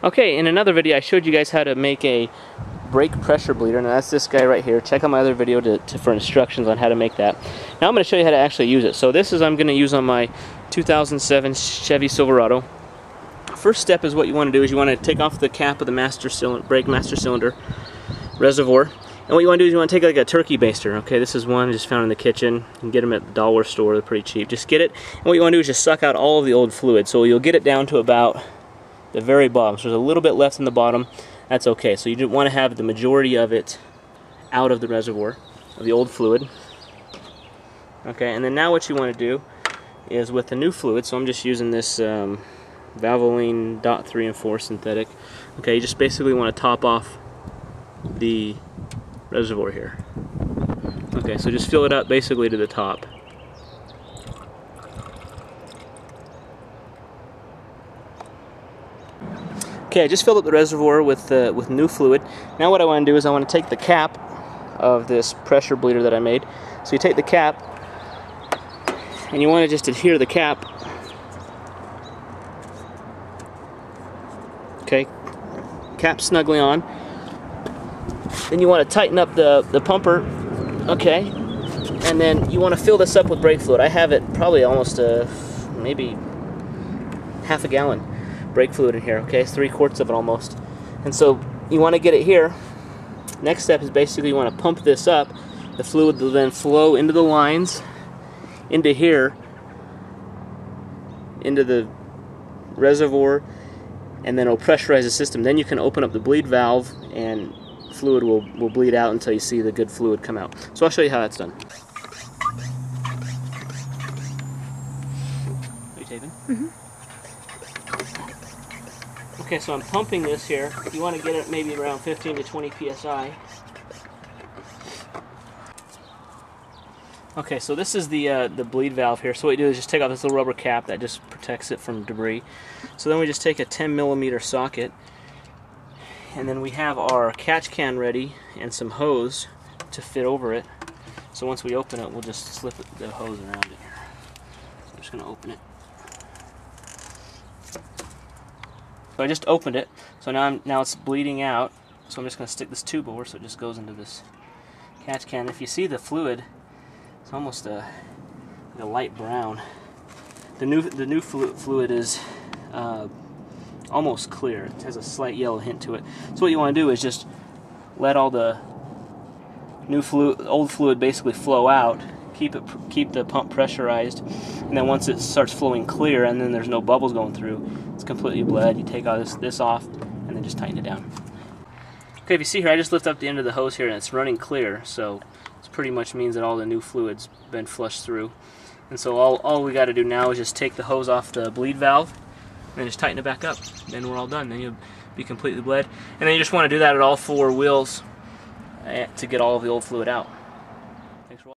Okay, in another video I showed you guys how to make a brake pressure bleeder, and that's this guy right here. Check out my other video for instructions on how to make that. Now I'm going to show you how to actually use it. So this is I'm going to use on my 2007 Chevy Silverado. First step is what you want to do is you want to take off the cap of the master cylinder, brake master cylinder reservoir. And what you want to do is you want to take like a turkey baster. Okay, this is one I just found in the kitchen. You can get them at the dollar store, they're pretty cheap. Just get it, and what you want to do is just suck out all of the old fluid. So you'll get it down to about the very bottom. So there's a little bit left in the bottom. That's okay. So you want to have the majority of it out of the reservoir, of the old fluid. Okay, and then now what you want to do is with the new fluid, so I'm just using this Valvoline .3 and 4 synthetic. Okay, you just basically want to top off the reservoir here. Okay, so just fill it up basically to the top. Okay, I just filled up the reservoir with new fluid. Now what I want to do is I want to take the cap of this pressure bleeder that I made. So you take the cap and you want to just adhere the cap. Okay, cap snugly on. Then you want to tighten up the pumper. Okay, and then you want to fill this up with brake fluid. I have it probably almost maybe half a gallon brake fluid in here. Okay, it's 3/4 of it almost. And so you want to get it here. Next step is basically you want to pump this up. The fluid will then flow into the lines, into here, into the reservoir, and then it'll pressurize the system. Then you can open up the bleed valve and fluid will bleed out until you see the good fluid come out. So I'll show you how that's done. Are you taping? Mm-hmm. Okay, so I'm pumping this here. You want to get it maybe around 15 to 20 psi. Okay, so this is the bleed valve here. So what you do is just take off this little rubber cap that just protects it from debris. So then we just take a 10mm socket, and then we have our catch can ready and some hose to fit over it. So once we open it, we'll just slip the hose around it here. So I'm just going to open it. So I just opened it. So now it's bleeding out. So I'm just going to stick this tube over so it just goes into this catch can. If you see the fluid, it's almost like a light brown. The new fluid is almost clear. It has a slight yellow hint to it. So what you want to do is just let all the old fluid basically flow out. Keep the pump pressurized, and then once it starts flowing clear, and then there's no bubbles going through, it's completely bled. You take all this off, and then just tighten it down. Okay, if you see here, I just lift up the end of the hose here, and it's running clear. So it pretty much means that all the new fluid's been flushed through. And so all we got to do now is just take the hose off the bleed valve and just tighten it back up. Then we're all done. Then you'll be completely bled. And then you just want to do that at all 4 wheels to get all of the old fluid out.